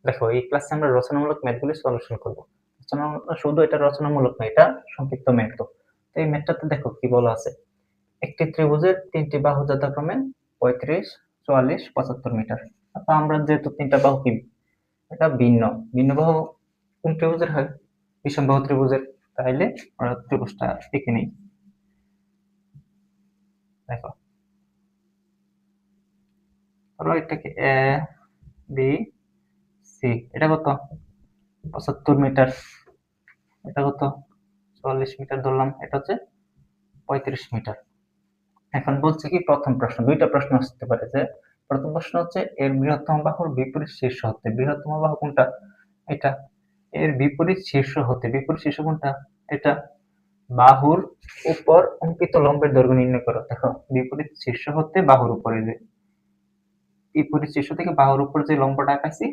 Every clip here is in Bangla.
দেখো এই ক্লাসে আমরা রচনামূলক ম্যাথগুলি সলিউশন করব। শুধু এটা রচনামূলক না, এটা সংক্ষিপ্ত ম্যাথ। তো এই ম্যাথটাতে দেখো কি বলা আছে, একটি ত্রিভুজের তিনটি বাহু যথাক্রমে 35, 44, 75 মিটার। তো আমরা যেহেতু তিনটা বাহু কি এটা ভিন্ন ভিন্ন বাহু কোন ত্রিভুজের হয়? বিষমবাহু ত্রিভুজের। তাইলে আমরা ত্রিভুজটা এঁকে নিই। দেখো ধরো এটাকে এ বি সি, এটা কত 75 মিটার, এটা কত 44 মিটার ধরলাম, এটা হচ্ছে 35 মিটার। এখন বলছে কি প্রথম প্রশ্ন, দুইটা প্রশ্ন আসতে পারে। যে প্রথম প্রশ্ন হচ্ছে এর বৃহত্তম বাহুর বিপরীত শীর্ষ হতে, বৃহত্তম বাহু কোনটা? এটা। এর বিপরীত শীর্ষ হতে, বিপরীত শীর্ষ কোনটা? এটা। বাহুর উপর অঙ্কিত লম্বের দৈর্ঘ্য নির্ণয় করো। দেখো বিপরীত শীর্ষ হতে বাহুর উপরে, যে বিপরীত শীর্ষ থেকে বাহুর উপর যে লম্বটা আঁকাইছি,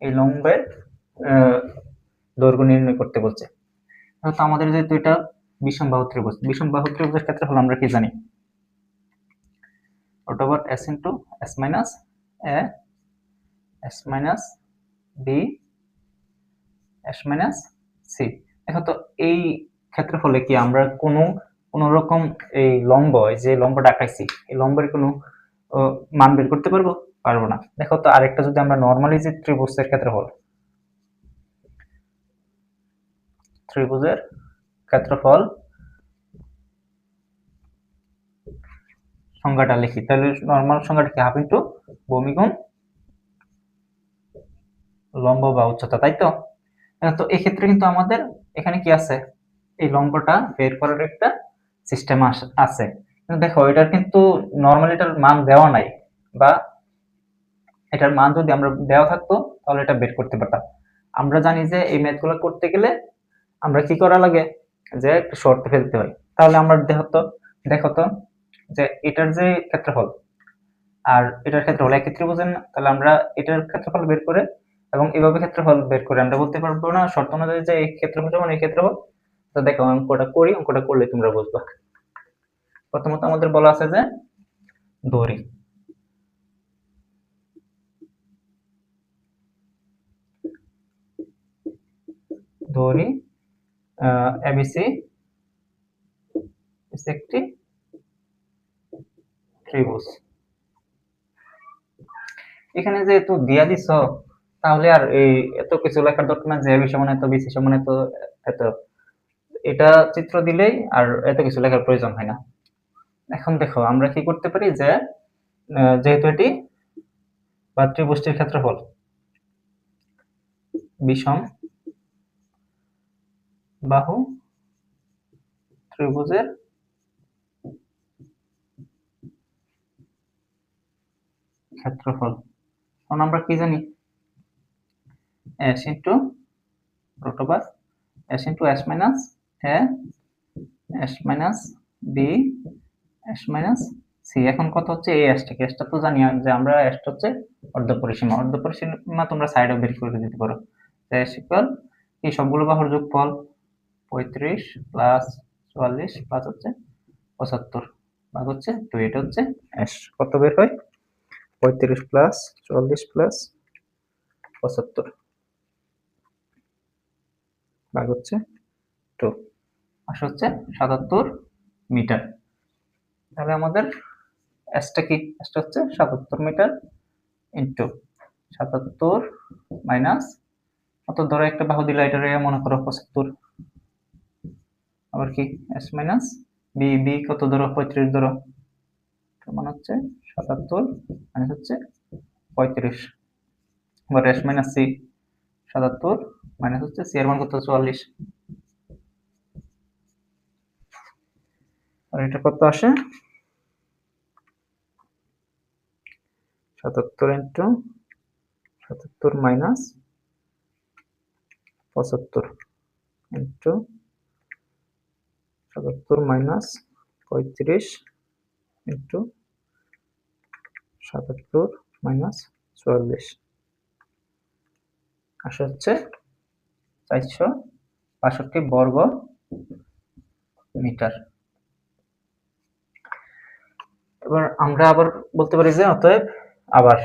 এই লম্বের দৈর্ঘ্য নির্ণয় করতে বলছে। তো আমাদের যেহেতু এটা বিষমবাহু ত্রিভুজ, বিষমবাহু ত্রিভুজের ক্ষেত্রে হলো আমরা কি জানি, root over s into s minus a, s minus b, s minus c। দেখো তো এই ক্ষেত্রফলে কি আমরা কোন রকম এই লম্ব, যে লম্বটা আঁকাইছি, এই লম্বের কোনো মান বের করতে পারবো? পারবো না। দেখো তো আরেকটা যদি আমরা নর্মালি যে ত্রিভুজের ক্ষেত্রফল, ত্রিভুজের ক্ষেত্রফল সংজ্ঞাটা লিখি, তাহলে নর্মাল সংজ্ঞাটা কি? হাফ ইন্টু ভূমি গুণ লম্ব বা উচ্চতা, তাই তো? তো এক্ষেত্রে কিন্তু আমাদের এখানে কি আছে, এই লম্বটা বের করার একটা সিস্টেম আছে। কিন্তু দেখো এটার কিন্তু নর্মালি এটার মান দেওয়া নাই, বা এটার মান যদি আমরা দেওয়া থাকতো তাহলে এটা বের করতে পারতাম। আমরা জানি যে এই ম্যাথগুলো করতে গেলে আমরা কি করা লাগে, যে একটা শর্ত ফেলতে হয়। তাহলে আমরা দেখো তো যে এটার যে ক্ষেত্রফল আর এটার ক্ষেত্রফল একই ত্রিভুজের না, তাহলে আমরা এটার ক্ষেত্রফল বের করে এবং এভাবে ক্ষেত্রফল বের করে আমরা বলতে পারবো না শর্ত অনুযায়ী যে এই ক্ষেত্রফল সমান এই ক্ষেত্রফল? তো দেখো অঙ্কটা করি, অঙ্কটা করলে তোমরা বুঝবা। প্রথমত আমাদের বলা আছে যে দড়ি, দড়ি এবিসি একটি ত্রিভুজ। এখানে যেহেতু দিয়া দিছ, তাহলে আর এই এত কিছু লেখার দরকার না যে এবি সমান এত, বিসি সমান এত, এত। এটা চিত্র দিলেই আর এত কিছু লেখার প্রয়োজন হয় না। এখন দেখো আমরা কি করতে পারি, যে যেহেতু এটি বা ত্রিভুজটির ক্ষেত্রফল বিষম বাহু ত্রিভুজের ক্ষেত্রফল, কারণ আমরা কি জানি, s into root over s into s minus a, s minus b, s minus c। এখন কত হচ্ছে এই এসটাকে, এসটা তো জানি যে আমরা এসটা হচ্ছে অর্ধপরিসীমা, অর্ধপরিসীমা তোমরা সাইডে বের করে দিতে পারো। s ইকুয়াল এই সবগুলো বাহুর যোগফল 35 প্লাস 44 প্লাস হচ্ছে 75 ভাগ হচ্ছে 2, এটা হচ্ছে s। কত বের হয়? 35 প্লাস 44 প্লাস 75 ভাগ হচ্ছে 2, আসে হচ্ছে 77 মিটার। তাহলে আমাদের এসটা কি? এসটা হচ্ছে 77 মিটার ইন্টু 77 মাইনাস কত, ধরো একটা বাহু দিলে এটা মনে করো 75, আবার কি এস মাইনাস বি, বি কত ধরো 35 ধরো, মানে হচ্ছে 77 মাইনাস হচ্ছে 35, আবার এস মাইনাস সি 77 মাইনাস হচ্ছে সি এর মান কত 44, আর এটা কত আসে 77 into 77 minus 75 into 77 minus 35 into 77 minus 44, আসে হচ্ছে 462 বর্গ মিটার। এবার আমরা আবার বলতে পারি যে অতএব আবার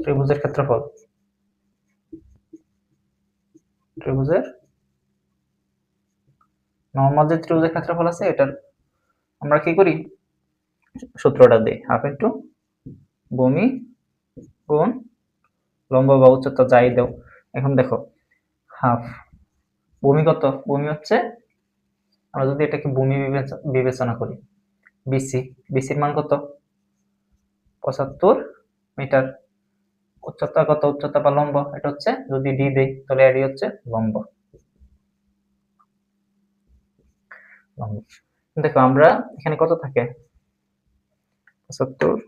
ত্রিভুজের ক্ষেত্রফল, ত্রিভুজের নর্মাল যে ত্রিভুজের ক্ষেত্রফল আছে এটার আমরা কি করি, সূত্রটা দিই হাফ ইন্টু ভূমি গুণ লম্ব বা উচ্চতা যাই দাও। এখন দেখো হাফ ভূমি কত, ভূমি হচ্ছে আমরা যদি এটাকে ভূমি বিবেচনা করি, বিসির মান কত 75 মিটার। উচ্চতা কত, উচ্চতা বা লম্ব এটা হচ্ছে যদি ডি দেই তাহলে এডি হচ্ছে লম্ব। দেখো আমরা এখানে কত থাকে 75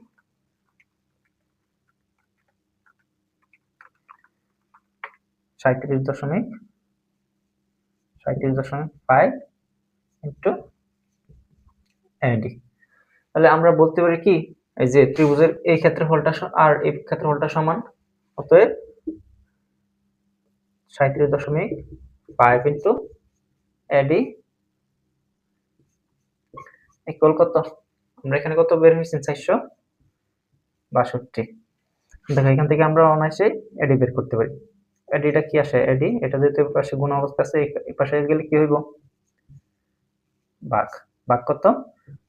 37.5 ইন্টু এডি। তাহলে আমরা বলতে পারি কি এই যে ত্রিভুজের এই ক্ষেত্রফলটা আর এই ক্ষেত্রফলটা সমান, অতএব 37.5 ইন্টু এডি ইকুয়াল কত, আমরা এখানে কত বের হয়েছে 462। দেখো এখান থেকে আমরা অনায়াসে এডি বের করতে পারি। এডিটা কি আসে, এডি এটা যেহেতু এই পাশে গুণ অবস্থা আছে এই পাশে গেলে কি হইব ভাগ, ভাগ কত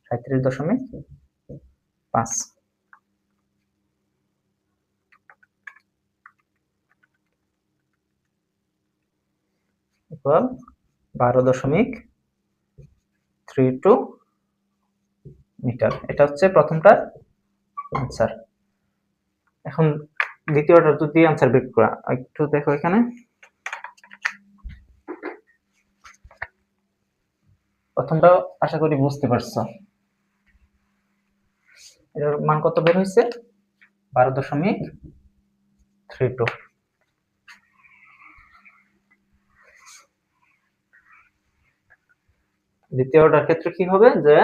37.5 ইকুয়াল 12.32 মিটার। এটা হচ্ছে প্রথমটার আনসার। এখন দ্বিতীয়টা যদি আনসার বের করা একটু দেখো, এখানে প্রথমটা আশা করি বুঝতে পারছো, এর মান কত বের হয়েছে 12.32। দ্বিতীয়টার ক্ষেত্রে কি হবে যে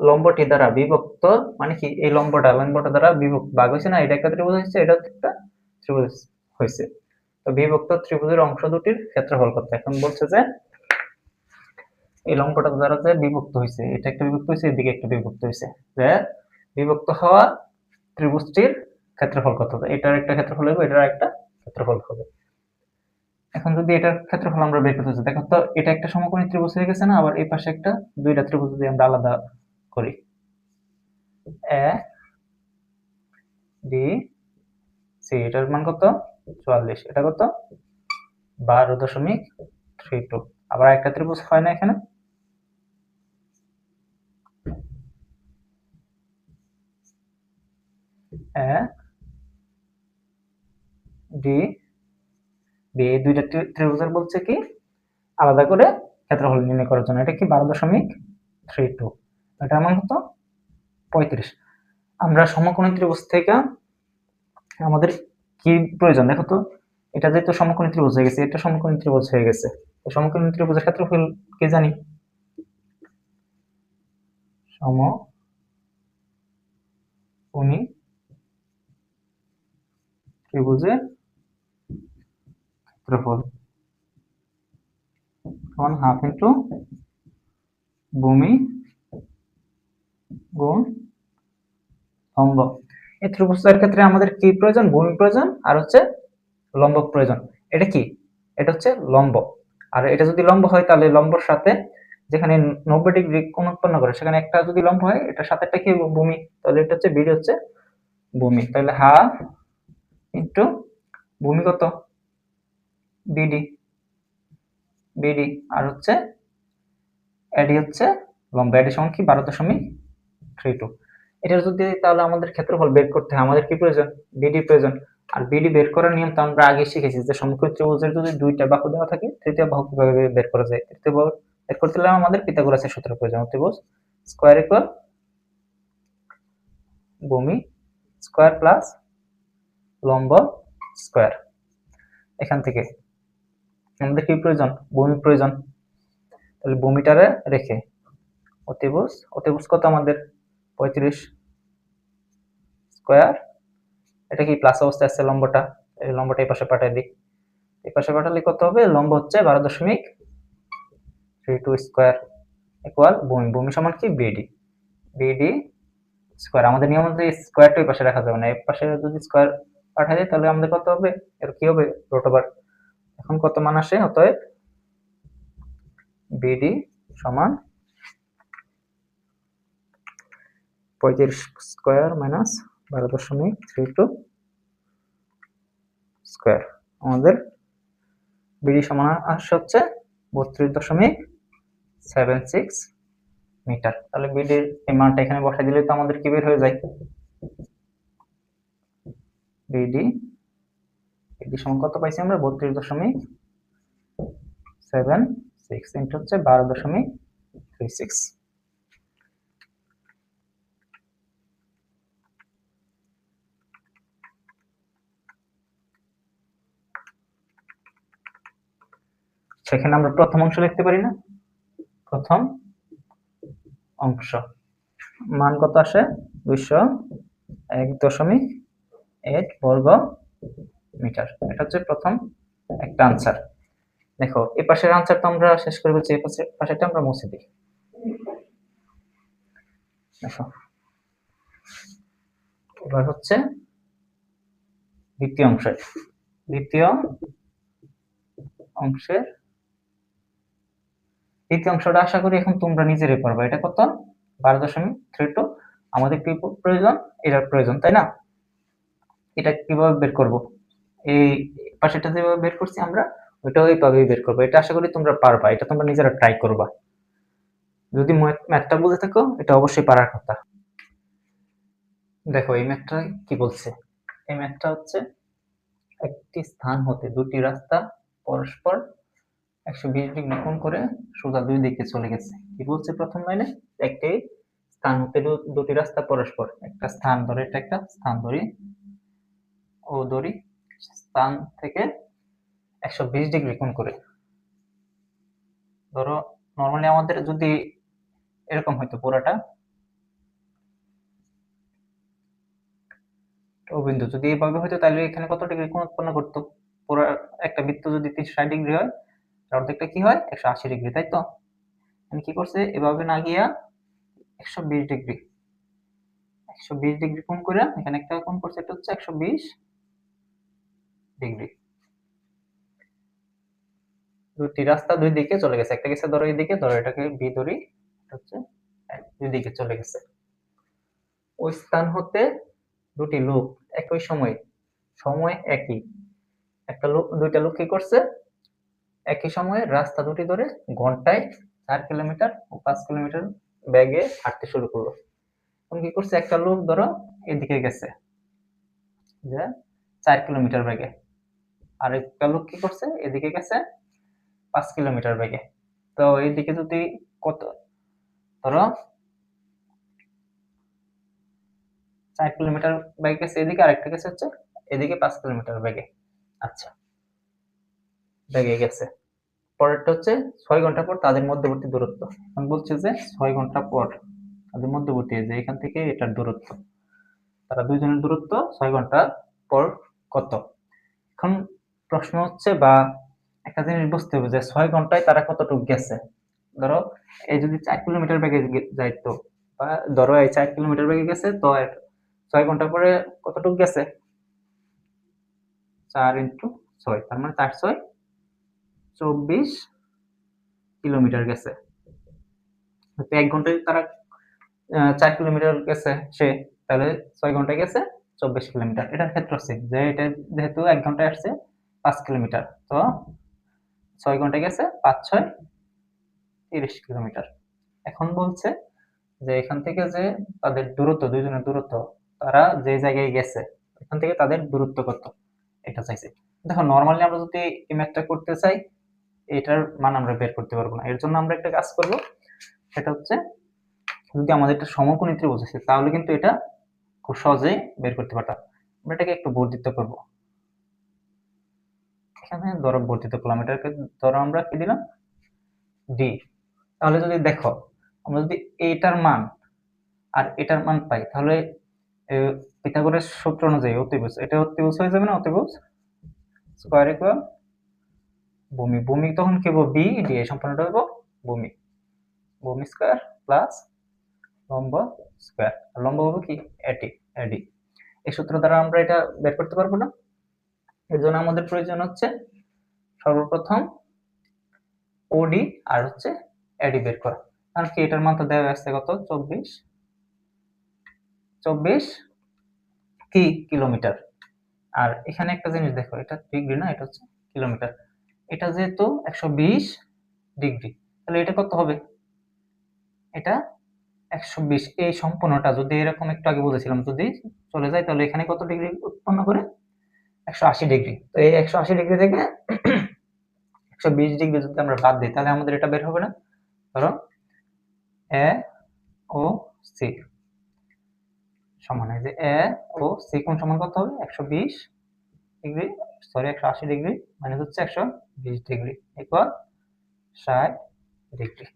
লম্বটি দ্বারা বিভক্ত, মানে কি এই লম্বটা দ্বারা বিভক্ত ভাগ হয়েছে না, এটা একটা ত্রিভুজ হয়েছে, এটা একটা ত্রিভুজ হয়েছে। তো বিভক্ত ত্রিভুজের অংশ দুটির ক্ষেত্রফল কত। এখন বলছে যে এই লম্বটা দ্বারা যে বিভক্ত হয়েছে, এটা একটা বিভক্ত হয়েছে, এদিকে একটা বিভক্ত হয়েছে, যে বিভক্ত হওয়া ত্রিভুজটির ক্ষেত্রফল কত, এটার একটা ক্ষেত্রফল হবে, এটার একটা ক্ষেত্রফল হবে। এখন যদি এটার ক্ষেত্রফল আমরা বের করতে চাই, দেখো তো এটা একটা সমকোণী ত্রিভুজ হয়ে গেছে না, আবার এই পাশে একটা দুইটা ত্রিভুজ যদি আমরা আলাদা করি, এ বি সি, এটার মান কত 44, এটা কত 12.32। আবার একটা ত্রিভুজ হয় না এখানে, এ ডি বি, এই দুইটা ত্রিভুজের বলছে কি আলাদা করে ক্ষেত্রফল নির্ণয় করার জন্য, এটা কি 12.32, এটার মান কত 35। আমরা সমকোণী ত্রিভুজ থেকে আমাদের কি প্রয়োজন, দেখো তো এটা যেহেতু সমকোণী ত্রিভুজ হয়ে গেছে, এটা সমকোণী ত্রিভুজ হয়ে গেছে, সমকোণী ত্রিভুজের ক্ষেত্রফল কি জানি, সমকোণী ত্রিভুজের ক্ষেত্রফল সমান হাফ ইন্টু ভূমি গুণ লম্ব। এই ত্রিভুজের ক্ষেত্রে আমাদের কি প্রয়োজন, ভূমি প্রয়োজন আর হচ্ছে লম্ব প্রয়োজন। এটা কি, এটা হচ্ছে লম্ব, আর এটা যদি লম্ব হয় তাহলে লম্বর সাথে যেখানে 90 ডিগ্রি কোণ উৎপন্ন করে সেখানে একটা যদি লম্ব হয় এটার সাথে একটা কি ভূমি, তাহলে এটা হচ্ছে বিডি হচ্ছে ভূমি। তাহলে হাফ ইন্টু ভূমি কত বিডি, বিডি আর হচ্ছে এডি হচ্ছে লম্ব, এডি সমান কি 12.32। এটার যদি তাহলে আমাদের ক্ষেত্রফল বের করতে হয়, আমাদের কি প্রয়োজন, বিডি প্রয়োজন। আর বিডি বের করার নিয়ম তো আমরা আগে শিখেছি যে সমকোণী ত্রিভুজের যদি দুইটা বাহু দেওয়া থাকে তৃতীয় বাহু কিভাবে বের করা যায়। তৃতীয় বাহু বের করতে হলে আমাদের পিথাগোরাসের সূত্র প্রয়োজন, ত্রিভুজ স্কয়ার ইকুয়াল ভূমি স্কয়ার প্লাস লম্ব স্কয়ার। এখান থেকে আমাদের কি প্রয়োজন, ভূমি প্রয়োজন। তাহলে ভূমিটারে রেখে অতিভুজ কত আমাদের 35 স্কয়ার, এটা কি প্লাস অবস্থায় আছে লম্বটা, এই লম্বটা এই পাশে পাঠিয়ে দিই, এই পাশে পাঠালে কত হবে, লম্ব হচ্ছে 12.32 স্কয়ার ইকুয়াল ভূমি, ভূমি সমান কি বিডি, বিডি স্কোয়ার, আমাদের নিয়ম অনুযায়ী স্কোয়ারটা ওই পাশে রাখা যাবে না, এই পাশে যদি স্কোয়ার পাঠাই যায় তাহলে আমাদের কত হবে, এর কি হবে রুট ওভার। এখন কত মান আসে, অতএব বিডি সমান 35 স্কোয়ার মাইনাস 12.32 স্কোয়ার। আমাদের বিডি সমান আসছে হচ্ছে 32.76 মিটার। তাহলে বিডির এই মানটা এখানে বসাই দিলে তো আমাদের কি বের হয়ে যায়, বিডি সমান কত পাইছি আমরা, 32.76 ইন্টু হচ্ছে 12.36। সেখানে আমরা প্রথম অংশ লিখতে পারি না, প্রথম অংশ মান কত আসে, 201.8 বর্গ মিটার। এটা হচ্ছে প্রথম একটা আনসার। দেখো এই পাশের আনসার তো আমরা শেষ করে বলছি, এই পাশেরটা আমরা মুছে দিই। দেখো এবার হচ্ছে দ্বিতীয় অংশটা আশা করি এখন তোমরা নিজেরাই পারবে। এটা কত, 12.32। আমাদের কি প্রয়োজন, এটার প্রয়োজন, তাই না? এটা কিভাবে বের করব, এই পাশেটা যেভাবে বের করছি আমরা ওইটাও এইভাবেই বের করবো। এটা আশা করি তোমরা পারবা, এটা তোমরা নিজেরা ট্রাই করবা। যদি ম্যাথটা বুঝে থাকো এটা অবশ্যই পারার কথা। দেখো এই ম্যাথটা কি বলছে, এই ম্যাথটা হচ্ছে একটি স্থান হতে দুটি রাস্তা পরস্পর 120 ডিগ্রি কোণ করে সোজা দুই দিকে চলে গেছে। কি বলছে প্রথম লাইনে, একটি স্থান হতে দুটি রাস্তা পরস্পর, একটা স্থান ধরে, এটা একটা স্থান ধরি ও ধরি, স্থান থেকে 120 ডিগ্রি কোণ করে। ধরো নর্মালি আমাদের যদি এরকম হইতো পুরাটা ও বিন্দু যদি এইভাবে হইতো তাহলে এখানে কত ডিগ্রি কোণ উৎপন্ন করতো, পুরো একটা বৃত্ত যদি 360 ডিগ্রি হয় তার অর্ধেকটা কি হয় 180 ডিগ্রি, তাই তো? আমি কি করছে, এভাবে না গিয়া 120 ডিগ্রি 120 ডিগ্রি কোণ করে এখানে একটা কোণ করছে, এটা হচ্ছে 120 ডিগ্রি। দুটি রাস্তা দুই দিকে চলে গেছে, একটা গেছে ধরো এইদিকে, ধরো এটাকে বি ধরি, এটা হচ্ছে দুই দিকে চলে গেছে। ওই স্থান হতে দুটি লোক একই সময় একই, একটা লোক দুইটা লোক কি করছে একই সময়ে রাস্তা দুটি ধরে ঘন্টায় 4 কিলোমিটার ও 5 কিলোমিটার বেগে হাঁটতে শুরু করলো। তখন কি করছে, একটা লোক ধরো এদিকে গেছে যে 4 কিলোমিটার বেগে, আর একটা লোক কি করছে এদিকে গেছে 5 কিলোমিটার বেগে। তো এইদিকে যদি কত, ধরো 4 কিলোমিটার বেগে গেছে এদিকে, আরেকটা গেছে হচ্ছে এদিকে 5 কিলোমিটার বেগে। আচ্ছা, বেগে গেছে। পরেরটা হচ্ছে 6 ঘন্টা পর তাদের মধ্যবর্তী দূরত্ব। এখন বলছে যে 6 ঘন্টা পর তাদের মধ্যবর্তী, যে এখান থেকে এটার দূরত্ব, তারা দুইজনের দূরত্ব 6 ঘন্টা পর কত। এখন প্রশ্ন হচ্ছে বা একটা জিনিস বুঝতে হবে যে 6 ঘন্টায় তারা কতটুকু গেছে। ধরো এই যদি 4 কিলোমিটার বেগে যাইতো, বা ধরো এই 4 কিলোমিটার বেগে গেছে, তো 6 ঘন্টা পরে কতটুকু গেছে, 4 ইন্টু 6, তার মানে 4 6 24 কিলোমিটার গেছে। তো 1 ঘন্টায় তারা 4 কিলোমিটার গেছে সে, তাহলে 6 ঘন্টায় গেছে 24 কিলোমিটার। এটার ক্ষেত্রে হচ্ছে যে এটা যেহেতু 1 ঘন্টায় আসছে 5 কিলোমিটার, তো 6 ঘন্টায় গেছে 5 6 30 কিলোমিটার। এখন বলছে যে এখান থেকে যে তাদের দূরত্ব, দুইজনের দূরত্ব, তারা যে জায়গায় গেছে এখান থেকে তাদের দূরত্ব কত, এটা চাইছে। দেখো নর্মালি আমরা যদি এই ম্যাথটা করতে চাই এটার মান আমরা বের করতে পারবো না। এর জন্য আমরা একটা কাজ করব, সেটা হচ্ছে যদি আমাদের একটা সমকোণী ত্রিভুজ আছে তাহলে কিন্তু এটা খুব সহজেই বের করতে পারতাম। আমরা এটাকে একটু বর্ধিত করব, এখানে ধরো বর্ধিত করলাম, এটাকে ধরো আমরা কি দিলাম ডি। তাহলে যদি দেখো আমরা যদি এটার মান আর এটার মান পাই তাহলে পিথাগোরাস সূত্র অনুযায়ী অতিভুজ, এটা অতিভুজ হয়ে যাবে না, অতিভুজ স্কয়ার ইকুয়াল ভূমি তখন কি হবে, বি ডি, এই সম্পূর্ণটা হবে ভূমি স্কয়ার প্লাস লম্ব স্কয়ার, লম্ব হবে কি এটি, এডি। এই সূত্র দ্বারা আমরা এটা বের করতে পারবো না, এর জন্য আমাদের প্রয়োজন হচ্ছে সর্বপ্রথম ওডি আর হচ্ছে এডি বের করা। কারণ কি এটার মান তো দেওয়া আছে কত 24 কি কিলোমিটার। আর এখানে একটা জিনিস দেখো, এটা ডিগ্রি না, এটা হচ্ছে কিলোমিটার। এটা যেহেতু 120 ডিগ্রি, তাহলে এটা কত হবে, এটা 120। এই সম্পূর্ণটা যদি এরকম একটু আগে বলেছিলাম যদি চলে যায়, তাহলে এখানে কত ডিগ্রি উৎপন্ন করে 180 ডিগ্রি। তো এই 180 ডিগ্রি থেকে 120 ডিগ্রি যদি আমরা বাদ দিই, তাহলে আমাদের এটা বের হবে না। ধরো এ ও সি সমান, এই যে এ ও সি কোণ সমান কত হবে 120 ডিগ্রি, সরি 180 ডিগ্রি মাইনাস হচ্ছে 120 ডিগ্রি ইকুয়াল 60 ডিগ্রি।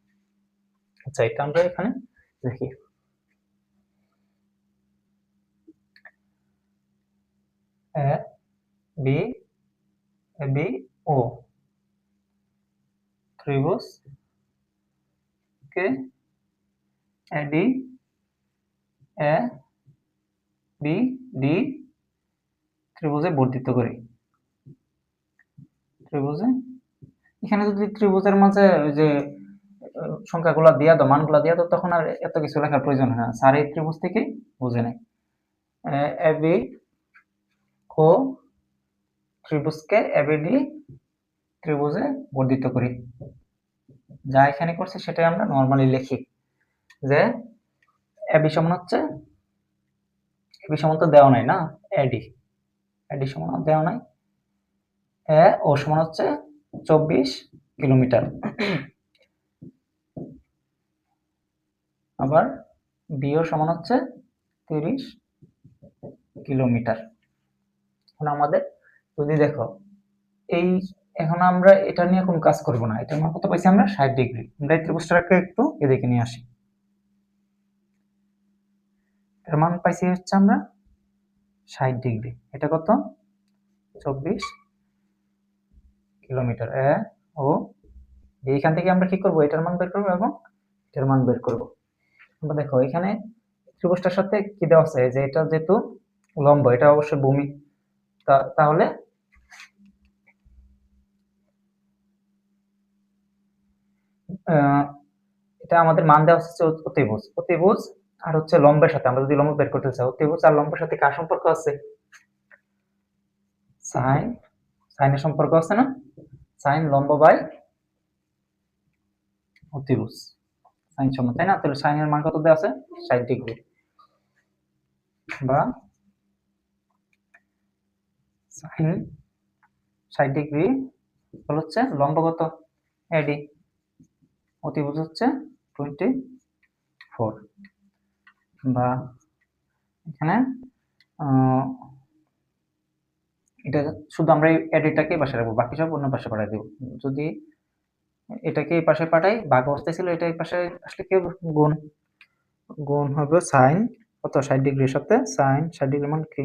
আচ্ছা, এটা আমরা এখানে লিখি। এ বি এ বি ও ত্রিভুজ কে এডি এ বি ডি ত্রিভুজে বর্ধিত করি। ত্রিভুজে এখানে যদি ত্রিভুজের মাঝে ওই যে সংখ্যাগুলো দিয়া দাও, মানগুলো দিয়া দাও, তখন আর এত কিছু লেখার প্রয়োজন হয় না, স্যার এই ত্রিভুজ থেকে বুঝে নেয়। এ বি ও ত্রিভুজকে এবিডি ত্রিভুজে বর্ধিত করি। যা এখানে করছে সেটাই আমরা নরমালি লিখি, যে এবি সমান হচ্ছে, এবি সমান তো দেওয়া নাই না, এডি, এডি সমান দেওয়া নাই, এ ও সমান হচ্ছে 24 কিলোমিটার, আবার বিও সমান হচ্ছে 30 কিলোমিটার। এখন আমাদের যদি দেখো এই, এখন আমরা এটা নিয়ে কোনো কাজ করব না, এটা মান কত পাইছি আমরা 60 ডিগ্রি। আমরা এই ত্রিভুজটাকে একটু এদিকে নিয়ে আসি, এর মান পাইছি হচ্ছে আমরা 60 ডিগ্রি, এটা কত 24 কিলোমিটার। এ ও এইখান থেকে আমরা কি করব, এটার মান বের করব এবং এটার মান বের করব। আমরা দেখো এখানে ত্রিভুজটার সাথে কি দেওয়া আছে, যে এটা যেহেতু লম্ব, এটা অবশ্যই ভূমি, তাহলে এটা আমাদের মান দেওয়া হচ্ছে অতিভুজ, অতিভুজ আর হচ্ছে লম্বের সাথে, আমরা যদি লম্ব বের করতে চাই, অতিভুজ আর লম্বের সাথে কার সম্পর্ক আছে, সাইন, সাইনের সম্পর্ক আছে না, সাইন লম্ব বাই অতিভুজ, সাইন সমান, তাই না? তাহলে সাইনের মান কত দেওয়া আছে 60 ডিগ্রি, বা সাইন 60 ডিগ্রি হচ্ছে লম্ব কত এডি, অতিভুজ হচ্ছে 24, বা এখানে এটা শুধু আমরা এই এডিটাকে পাশে রাখবো, বাকি সব অন্য পাশে পাঠিয়ে দেব। যদি এটাকে এই পাশে পাঠাই, ভাগ অবস্থায় ছিল, এটা এই পাশে আসলে কি গুণ, গুণ হবে সাইন কত 60 ডিগ্রির সাথে, সাইন 60 ডিগ্রি মান কি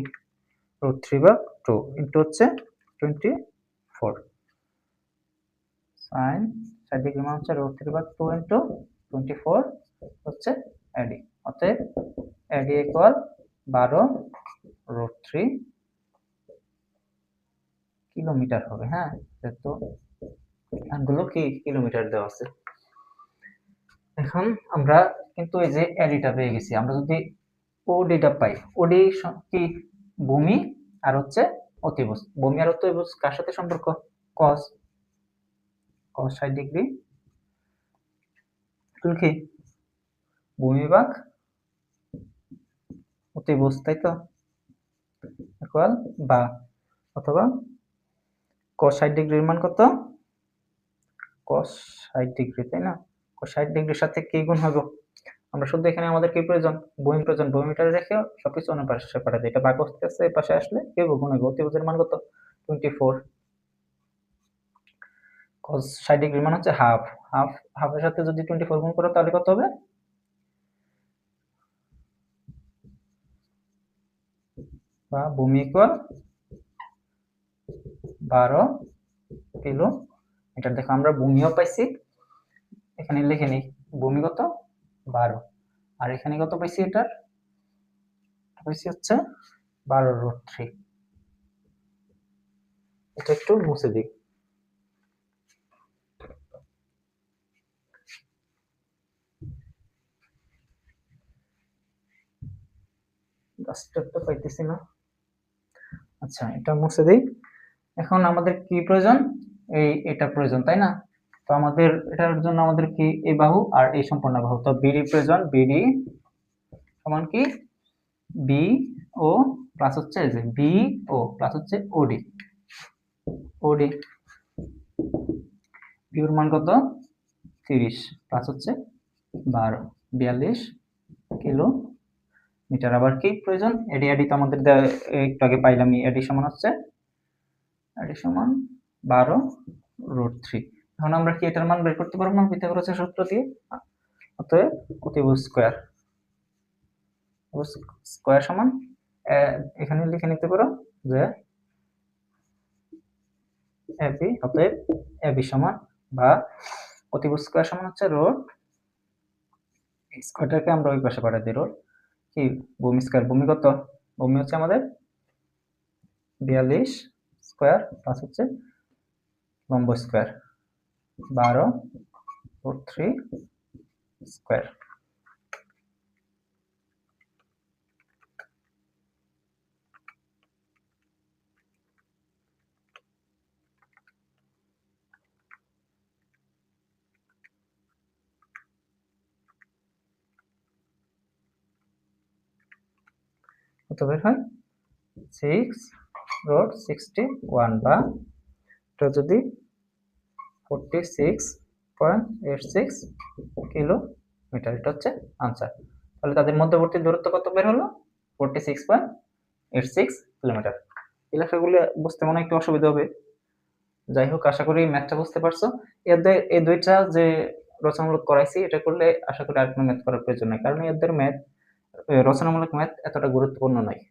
√3/2 ইনটু হচ্ছে 24, সাইন 60 ডিগ্রি মান হচ্ছে √3/2 ইনটু 24 হচ্ছে এডি, অতএব এডি ইকুয়াল 12√3 কিলোমিটার হবে। হ্যাঁ, তো মানগুলো কি কিলোমিটার দেওয়া আছে। এখন আমরা কিন্তু এই যে এডিটা পেয়ে গেছি, আমরা যদি ওডিটা পাই, ওডি কি ভূমি আর হচ্ছে অতিভুজ, ভূমি আর অতিভুজ কার সাথে সম্পর্ক, cos, cos 60 ডিগ্রি কি ভূমি ভাগ অতিভুজ, তাই তো, ইকুয়াল বা অথবা cos 60 ডিগ্রির মান কত, cos 60 ডিগ্রি, তাই না, cos 60 ডিগ্রির সাথে কি গুণ হবে, আমরা শুধু এখানে আমাদের কি প্রয়োজন, ভূমি প্রয়োজন, ভূমিটা রেখে সবকিছু অন্য পাশে পাঠাতে, এটা ভাগ করতেছে এই পাশে আসলে কি হবে, গুণ হবে, অতিভুজের মান কত 24, cos 60 ডিগ্রি মান হচ্ছে হাফ, হাফ হাফের সাথে যদি 24 গুণ করো তাহলে কত হবে, বা ভূমি ইকুয়াল 12 কিলোমিটার। দেখো আমরা ভূমিও পাইছি, এখানে লিখে নিই ভূমি কত 12, আর এখানে কত পাইছি, এটার পাইছি হচ্ছে 12√3। এটা একটু মুছে দিই। ডাস্টারটা পাইতেছি না। আচ্ছা, এটা মুছে দিই। এখন আমাদের কি প্রয়োজন, এটা প্রয়োজন, তাই না? তো আমাদের এটার জন্য আমাদের কি এই বাহু আর এই সম্পূর্ণ বাহু, তো বিডি প্রয়োজন। বিডি সমান কি, বি ও প্লাস হচ্ছে এই যে বি ও প্লাস হচ্ছে ওডি। ওডি বির মান কত, 30 প্লাস হচ্ছে 12, 42 কিলোমিটার। আবার কি প্রয়োজন, এডি এডি তো আমাদের একটু আগে পাইলাম, এডি সমান হচ্ছে এডি সমান 12√3। এখন আমরা কি এটার মান বের করতে পারবো না পিথাগোরাসের সূত্র দিয়ে? অতএব অতিভুজ স্কয়ার, স্কয়ার সমান এখানে লিখে নিতে পারো যে এবি, অতএব এবি সমান বা অতিভুজ স্কয়ার সমান হচ্ছে রোড স্কয়ারটাকে আমরা ওই পাশে পাঠিয়ে দিই, রোড কি ভূমি স্কয়ার। ভূমি কত, ভূমি হচ্ছে আমাদের 42 স্কয়ার প্লাস হচ্ছে লম্ব স্কয়ার 12√3 স্কয়ার। কত বের হয়, 6√61 বা এটা যদি 46.86 কিলোমিটার, এটা হচ্ছে আনসার। তাহলে তাদের মধ্যবর্তী দূরত্ব কত বের হলো, 46.86 কিলোমিটার। এই লেখাগুলো বুঝতে মনে একটু অসুবিধা হবে, যাই হোক আশা করি ম্যাথটা বুঝতে পারছো। এদের এই দুইটা যে রচনামূলক করাইছি, এটা করলে আশা করি আর কোনো ম্যাথ করার প্রয়োজন নেই, কারণ এদের ম্যাথ রচনামূলক ম্যাথ এতটা গুরুত্বপূর্ণ নয়।